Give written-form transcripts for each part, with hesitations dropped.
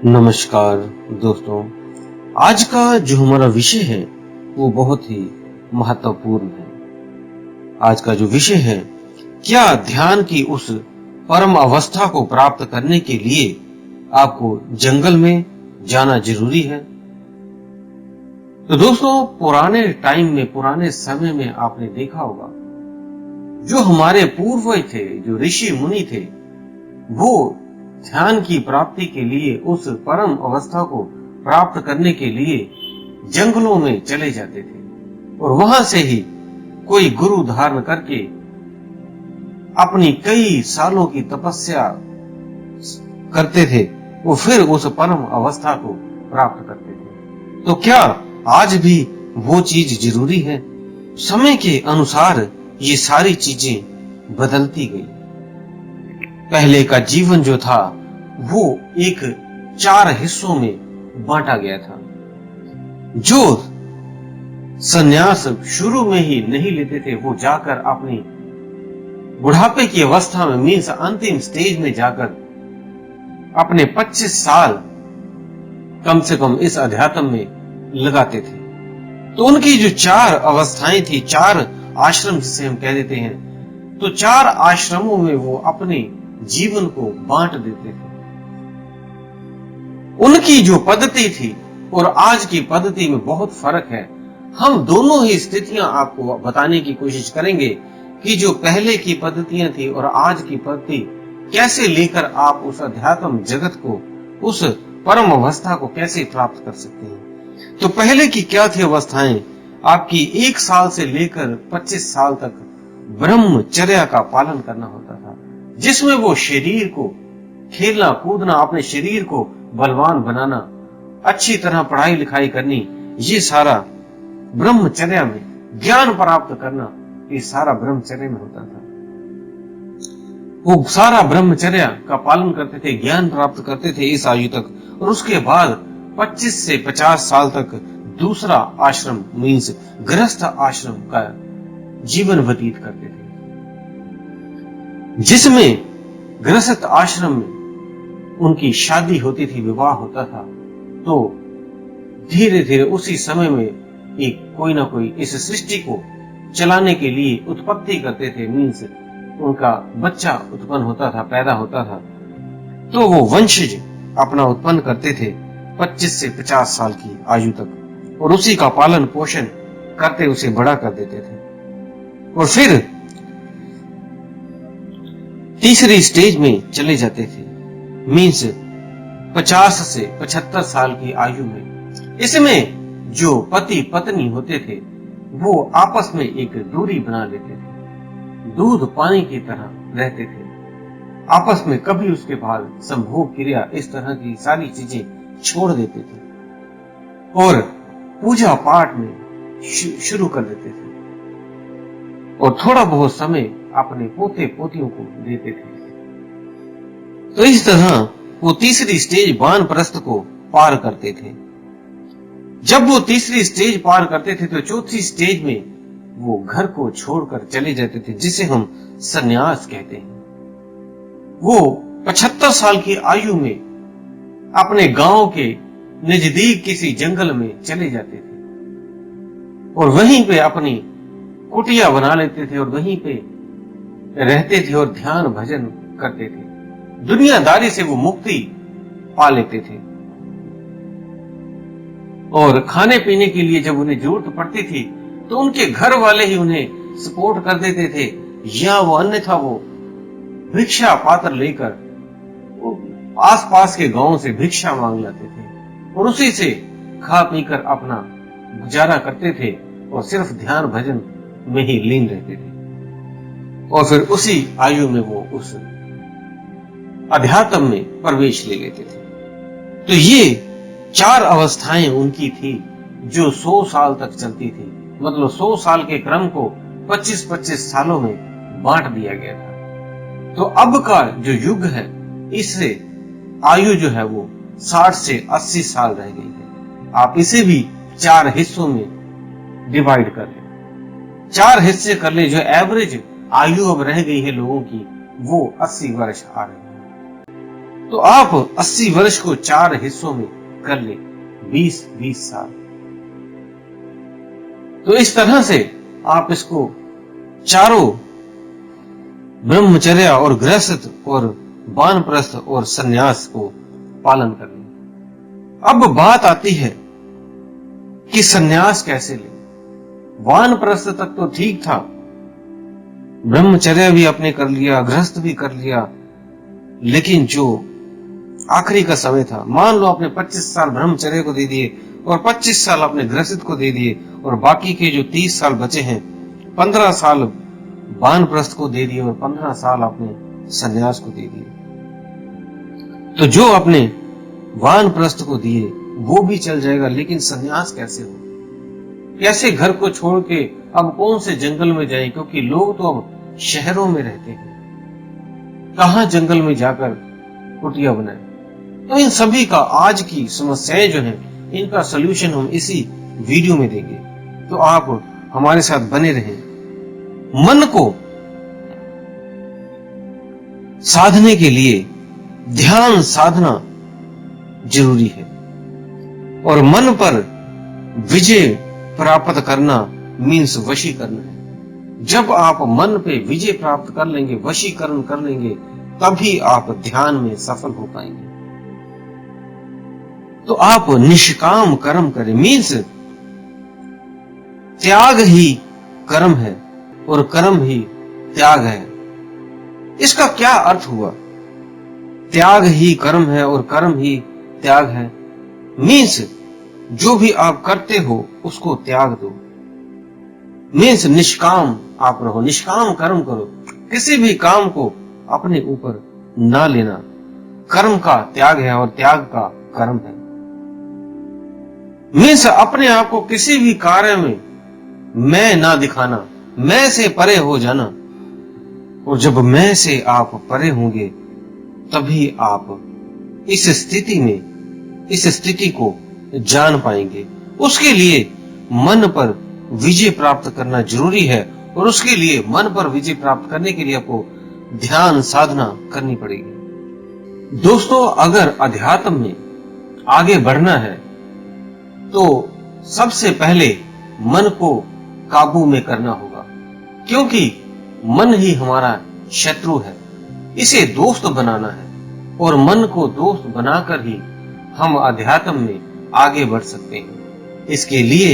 नमस्कार दोस्तों। आज का जो हमारा विषय है वो बहुत ही महत्वपूर्ण है। आज का जो विषय है, क्या ध्यान की उस परम अवस्था को प्राप्त करने के लिए आपको जंगल में जाना जरूरी है? तो दोस्तों, पुराने टाइम में, पुराने समय में आपने देखा होगा, जो हमारे पूर्वज थे, जो ऋषि मुनि थे, वो ध्यान की प्राप्ति के लिए, उस परम अवस्था को प्राप्त करने के लिए जंगलों में चले जाते थे और वहां से ही कोई गुरु धारण करके अपनी कई सालों की तपस्या करते थे, वो फिर उस परम अवस्था को प्राप्त करते थे। तो क्या आज भी वो चीज जरूरी है? समय के अनुसार ये सारी चीजें बदलती गई। पहले का जीवन जो था वो एक 4 हिस्सों में बांटा गया था। जो सन्यास शुरू में ही नहीं लेते थे, वो जाकर अपनी बुढ़ापे की अवस्था में, मीन्स अंतिम स्टेज में जाकर अपने 25 साल कम से कम इस अध्यात्म में लगाते थे। तो उनकी जो 4 अवस्थाएं थी, 4 आश्रम जिसे हम कह देते हैं, तो 4 आश्रमों में वो अपने जीवन को बांट देते थे। उनकी जो पद्धति थी और आज की पद्धति में बहुत फर्क है। हम दोनों ही स्थितियां आपको बताने की कोशिश करेंगे कि जो पहले की पद्धतियां थी और आज की पद्धति, कैसे लेकर आप उस अध्यात्म जगत को, उस परम अवस्था को कैसे प्राप्त कर सकते हैं। तो पहले की क्या थी अवस्थाएं? आपकी 1 साल से लेकर 25 साल तक ब्रह्मचर्या का पालन करना होता था, जिसमें वो शरीर को खेलना कूदना, अपने शरीर को बलवान बनाना, अच्छी तरह पढ़ाई लिखाई करनी, ये सारा ब्रह्मचर्या में, ज्ञान प्राप्त करना, ये सारा ब्रह्मचर्या में होता था। वो सारा ब्रह्मचर्या का पालन करते थे, ज्ञान प्राप्त करते थे इस आयु तक, और उसके बाद 25 से 50 साल तक दूसरा आश्रम, मीन्स गृहस्थ आश्रम का जीवन व्यतीत करते थे, जिसमें गृहस्थ आश्रम में उनकी शादी होती थी, विवाह होता था। तो धीरे धीरे उसी समय में एक कोई ना कोई इस सृष्टि को चलाने के लिए उत्पत्ति करते थे, मीन्स उनका बच्चा उत्पन्न होता था, पैदा होता था। तो वो वंशज अपना उत्पन्न करते थे 25 से 50 साल की आयु तक, और उसी का पालन पोषण करते उसे बड़ा कर देते थे। और फिर तीसरी स्टेज में चले जाते थे, मीन्स 50 से 75 साल की आयु में। इसमें जो पति पत्नी होते थे वो आपस में एक दूरी बना लेते थे, दूध पानी की तरह रहते थे, आपस में कभी उसके बाद संभोग क्रिया, इस तरह की सारी चीजें छोड़ देते थे और पूजा पाठ में शुरू कर देते थे और थोड़ा बहुत समय अपने पोते पोतियों को देते थे। तो इस तरह वो तीसरी स्टेज वानप्रस्थ को पार करते थे। जब वो तीसरी स्टेज पार करते थे तो चौथी स्टेज में वो घर को छोड़कर चले जाते थे, जिसे हम सन्यास कहते हैं। वो 75 साल की आयु में अपने गांव के नजदीक किसी जंगल में चले जाते थे और वहीं पे अपनी कुटिया बना लेते थे और वहीं पे रहते थे और ध्यान भजन करते थे। दुनियादारी से वो मुक्ति पा लेते थे और खाने पीने के लिए जब उन्हें जरूरत पड़ती थी तो उनके घर वाले ही उन्हें सपोर्ट कर देते थे, या वो अन्यथा वो भिक्षा पात्र लेकर आसपास के गांव से भिक्षा मांग लाते थे और उसी से खा पीकर अपना गुजारा करते थे और सिर्फ ध्यान भजन में ही लीन रहते थे। और फिर उसी आयु में वो उस अध्यात्म में प्रवेश ले लेते थे। तो ये 4 अवस्थाएं उनकी थी जो 100 साल तक चलती थी। मतलब 100 साल के क्रम को 25-25 सालों में बांट दिया गया था। तो अब का जो युग है, इससे आयु जो है वो 60 से 80 साल रह गई है। आप इसे भी 4 हिस्सों में डिवाइड कर लें, 4 हिस्से कर लें। जो एवरेज आयु अब रह गई है लोगों की, वो 80 वर्ष आ रही है। तो आप 80 वर्ष को 4 हिस्सों में कर ले, 20-20 साल। तो इस तरह से आप इसको चारों ब्रह्मचर्य और गृहस्थ और वानप्रस्थ और सन्यास को पालन कर लें। अब बात आती है कि सन्यास कैसे लें। वानप्रस्थ तक तो ठीक था, ब्रह्मचर्य भी आपने कर लिया, गृहस्थ भी कर लिया, लेकिन जो आखिरी का समय था, मान लो आपने 25 साल ब्रह्मचर्य को दे दिए और 25 साल आपने गृहस्थ को दे दिए और बाकी के जो 30 साल बचे हैं, 15 साल वानप्रस्थ को दे दिए और 15 साल आपने सन्यास को दे दिए। तो जो आपने वानप्रस्थ को दिए वो भी चल जाएगा, लेकिन सन्यास कैसे हो? कैसे घर को छोड़ के अब कौन से जंगल में जाएं, क्योंकि लोग तो अब शहरों में रहते हैं, कहां जंगल में जाकर कुटिया बनाए। तो इन सभी का आज की समस्याएं जो हैं, इनका सलूशन हम इसी वीडियो में देंगे, तो आप हमारे साथ बने रहें। मन को साधने के लिए ध्यान साधना जरूरी है और मन पर विजय प्राप्त करना मीन्स वशीकरण है। जब आप मन पे विजय प्राप्त कर लेंगे, वशीकरण कर लेंगे, तभी आप ध्यान में सफल हो पाएंगे। तो आप निष्काम कर्म करें, मीन्स त्याग ही कर्म है और कर्म ही त्याग है। इसका क्या अर्थ हुआ? त्याग ही कर्म है और कर्म ही त्याग है, मीन्स जो भी आप करते हो उसको त्याग दो, मीन्स निष्काम आप रहो, निष्काम कर्म करो, किसी भी काम को अपने ऊपर ना लेना। कर्म का त्याग है और त्याग का कर्म है, मीन्स अपने आप को किसी भी कार्य में मैं ना दिखाना, मैं से परे हो जाना। और जब मैं से आप परे होंगे तभी आप इस स्थिति को जान पाएंगे। उसके लिए मन पर विजय प्राप्त करना जरूरी है और उसके लिए मन पर विजय प्राप्त करने के लिए आपको ध्यान साधना करनी पड़ेगी। दोस्तों, अगर अध्यात्म में आगे बढ़ना है तो सबसे पहले मन को काबू में करना होगा, क्योंकि मन ही हमारा शत्रु है, इसे दोस्त बनाना है और मन को दोस्त बनाकर ही हम अध्यात्म में आगे बढ़ सकते हैं। इसके लिए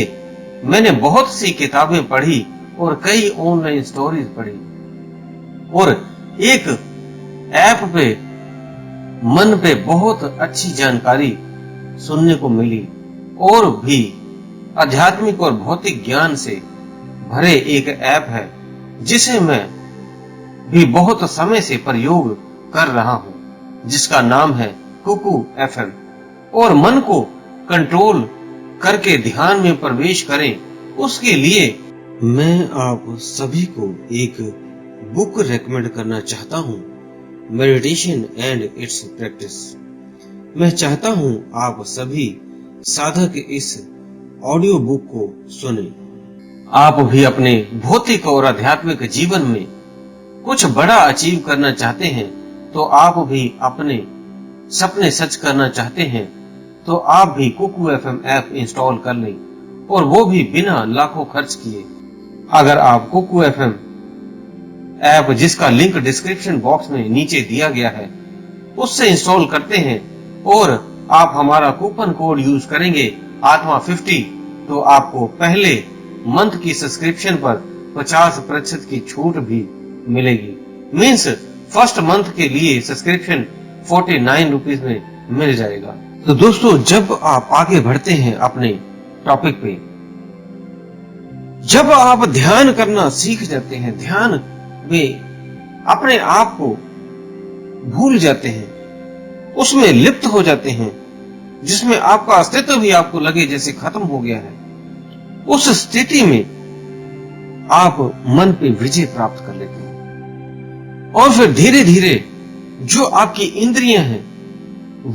मैंने बहुत सी किताबें पढ़ी और कई ऑनलाइन स्टोरीज पढ़ी और एक ऐप पे मन पे बहुत अच्छी जानकारी सुनने को मिली और भी आध्यात्मिक और भौतिक ज्ञान से भरे एक ऐप है जिसे मैं भी बहुत समय से प्रयोग कर रहा हूं, जिसका नाम है कुकू FM। और मन को कंट्रोल करके ध्यान में प्रवेश करें, उसके लिए मैं आप सभी को एक बुक रेकमेंड करना चाहता हूं, मेडिटेशन एंड इट्स प्रैक्टिस। मैं चाहता हूं आप सभी साधक इस ऑडियो बुक को सुने। आप भी अपने भौतिक और आध्यात्मिक जीवन में कुछ बड़ा अचीव करना चाहते हैं, तो आप भी अपने सपने सच करना चाहते हैं, तो आप भी कुकू FM ऐप इंस्टॉल कर लें और वो भी बिना लाखों खर्च किए। अगर आप कुकू FM ऐप, जिसका लिंक डिस्क्रिप्शन बॉक्स में नीचे दिया गया है, उससे इंस्टॉल करते हैं और आप हमारा कूपन कोड यूज करेंगे आत्मा 50, तो आपको पहले मंथ की सब्सक्रिप्शन पर 50% की छूट भी मिलेगी। मीन्स फर्स्ट मंथ के लिए सब्सक्रिप्शन 49 रुपीज में मिल जाएगा। तो दोस्तों, जब आप आगे बढ़ते हैं अपने टॉपिक पे, जब आप ध्यान करना सीख जाते हैं, ध्यान में अपने आप को भूल जाते हैं, उसमें लिप्त हो जाते हैं, जिसमें आपका अस्तित्व भी आपको लगे जैसे खत्म हो गया है, उस स्थिति में आप मन पे विजय प्राप्त कर लेते हैं और फिर धीरे धीरे जो आपकी इंद्रियां हैं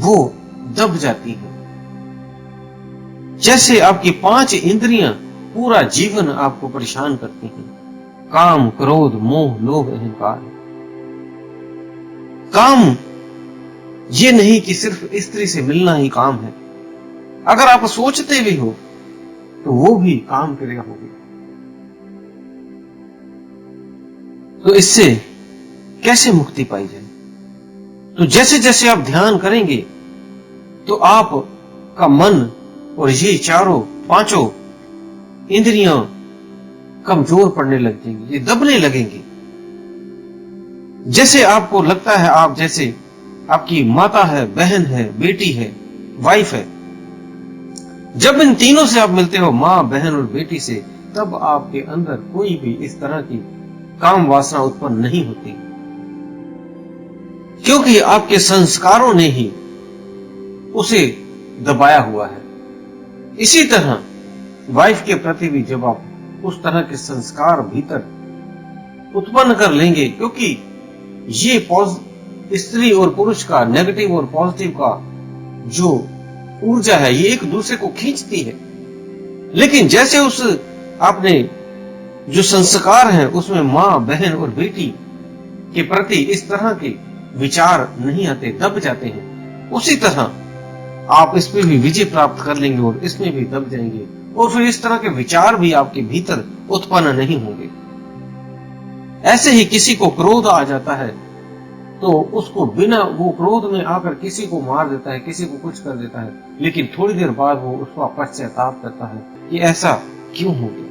वो दब जाती हैं। जैसे आपकी 5 इंद्रियां पूरा जीवन आपको परेशान करती हैं, काम, क्रोध, मोह, लोभ, अहंकार। काम ये नहीं कि सिर्फ स्त्री से मिलना ही काम है। अगर आप सोचते भी हो तो वो भी काम क्रिया होगी। तो इससे कैसे मुक्ति पाई जाए? तो जैसे जैसे आप ध्यान करेंगे तो आपका मन और ये चारों पांचों इंद्रियां कमजोर पड़ने लग जाएंगी, ये दबने लगेंगी। जैसे आपको लगता है आप जैसे आपकी माता है, बहन है, बेटी है, वाइफ है। जब इन तीनों से आप मिलते हो, मां, बहन और बेटी से, तब आपके अंदर कोई भी इस तरह की काम वासना उत्पन्न नहीं होती, क्योंकि आपके संस्कारों ने ही उसे दबाया हुआ है। इसी तरह वाइफ के प्रति भी जब आप उस तरह के संस्कार भीतर उत्पन्न कर लेंगे, क्योंकि ये स्त्री और पुरुष का नेगेटिव और पॉजिटिव का जो ऊर्जा है ये एक दूसरे को खींचती है। लेकिन जैसे उस आपने जो संस्कार हैं उसमें मां, बहन और बेटी के प्रति इस तरह के विचार नहीं आते, दब जाते हैं, उसी तरह आप इस पे भी विजय प्राप्त कर लेंगे और इसमें भी दब जाएंगे, और फिर इस तरह के विचार भी आपके भीतर उत्पन्न नहीं होंगे। ऐसे ही किसी को क्रोध आ जाता है तो उसको बिना वो क्रोध में आकर किसी को मार देता है, किसी को कुछ कर देता है, लेकिन थोड़ी देर बाद वो उसका पश्चाताप करता है कि ऐसा क्यों हो गया।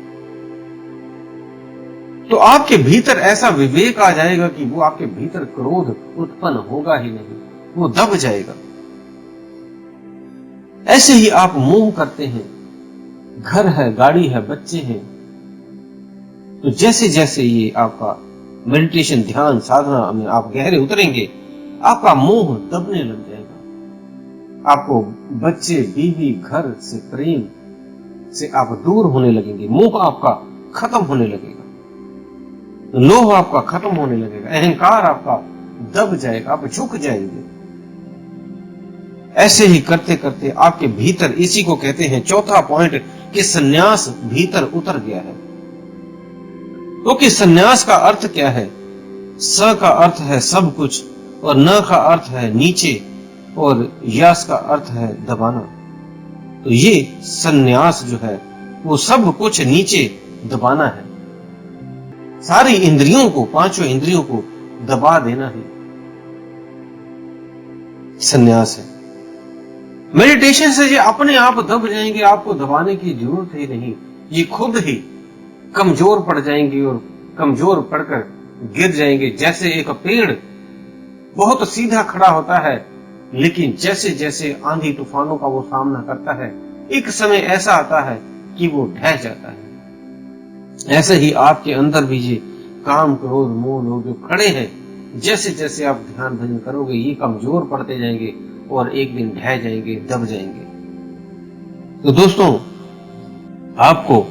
तो आपके भीतर ऐसा विवेक आ जाएगा कि वो आपके भीतर क्रोध उत्पन्न होगा ही नहीं, वो दब जाएगा। ऐसे ही आप मोह करते हैं, घर है, गाड़ी है, बच्चे हैं, तो जैसे जैसे ये आपका मेडिटेशन, ध्यान, साधना में आप गहरे उतरेंगे, आपका मोह दबने लग जाएगा। आपको बच्चे, बीवी, घर से, प्रेम से आप दूर होने लगेंगे, मोह आपका खत्म होने लगेगा, लोभ आपका खत्म होने लगेगा, अहंकार आपका दब जाएगा, आप झुक जाएंगे। ऐसे ही करते करते आपके भीतर, इसी को कहते हैं चौथा पॉइंट कि संन्यास भीतर उतर गया है। क्योंकि संन्यास का अर्थ क्या है? स का अर्थ है सब कुछ, और न का अर्थ है नीचे, और यास का अर्थ है दबाना। तो ये संन्यास जो है वो सब कुछ नीचे दबाना है, सारी इंद्रियों को, पांचों इंद्रियों को दबा देना है, संन्यास है। मेडिटेशन से ये अपने आप दब जाएंगे, आपको दबाने की जरूरत ही नहीं, ये खुद ही कमजोर पड़ जाएंगे और कमजोर पड़कर गिर जाएंगे। जैसे एक पेड़ बहुत सीधा खड़ा होता है, लेकिन जैसे जैसे आंधी तूफानों का वो सामना करता है, एक समय ऐसा आता है कि वो ढह जाता है। ऐसे ही आपके अंदर भी ये काम, क्रोध, मोह, लोभ जो खड़े हैं, जैसे जैसे आप ध्यान भजन करोगे ये कमजोर पड़ते जाएंगे और एक दिन ढह जाएंगे, दब जाएंगे। तो दोस्तों, आपको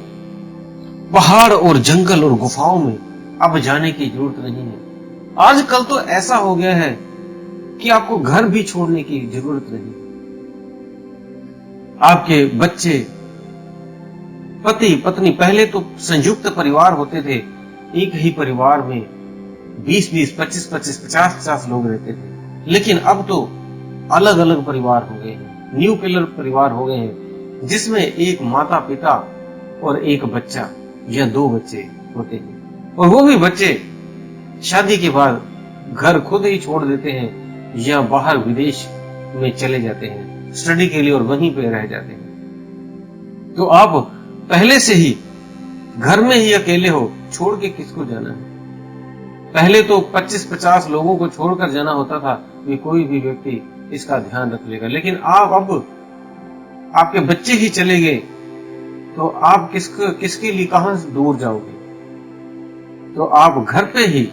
पहाड़ और जंगल और गुफाओं में अब जाने की जरूरत नहीं है। आजकल तो ऐसा हो गया है कि आपको घर भी छोड़ने की जरूरत नहीं। आपके बच्चे, पति, पत्नी, पहले तो संयुक्त परिवार होते थे, एक ही परिवार में 20-20, 25-25, 50-50 लोग रहते थे, लेकिन अब तो अलग अलग परिवार हो गए हैं, न्यूक्लियर परिवार हो गए हैं, जिसमें एक माता पिता और एक बच्चा या 2 बच्चे होते हैं, और वो भी बच्चे शादी के बाद घर खुद ही छोड़ देते हैं या बाहर विदेश में चले जाते हैं स्टडी के लिए और वहीं पे रह जाते हैं। तो आप पहले से ही घर में ही अकेले हो, छोड़ के किसको जाना है? पहले तो 25-50 लोगों को छोड़कर जाना होता था कि कोई भी व्यक्ति इसका ध्यान रख लेगा, लेकिन आप अब आपके बच्चे ही चले गए तो आप किसके लिए कहां से दूर जाओगे? तो आप घर पे ही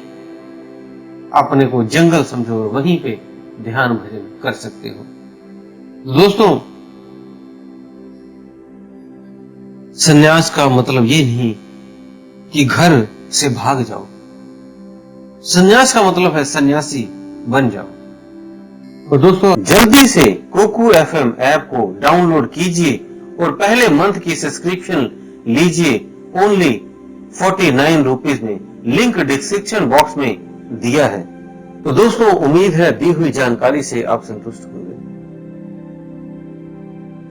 अपने को जंगल समझो और वहीं पे ध्यान भजन कर सकते हो। दोस्तों, संन्यास का मतलब ये नहीं कि घर से भाग जाओ, संन्यास का मतलब है सन्यासी बन जाओ। तो दोस्तों, जल्दी से कोकू FM ऐप को डाउनलोड कीजिए और पहले मंथ की सब्सक्रिप्शन लीजिए ओनली 49 रुपीज में। लिंक डिस्क्रिप्शन बॉक्स में दिया है। तो दोस्तों, उम्मीद है दी हुई जानकारी से आप संतुष्ट होंगे।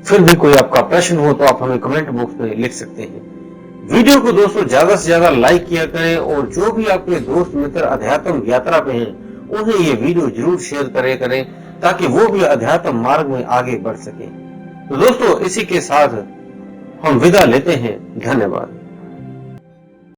फिर भी कोई आपका प्रश्न हो तो आप हमें कमेंट बॉक्स में लिख सकते हैं। वीडियो को दोस्तों ज्यादा से ज्यादा लाइक किया करें और जो भी आपके दोस्त मित्र अध्यात्म यात्रा पे हैं उन्हें ये वीडियो जरूर शेयर करें ताकि वो भी अध्यात्म मार्ग में आगे बढ़ सके। तो दोस्तों, इसी के साथ हम विदा लेते हैं। धन्यवाद।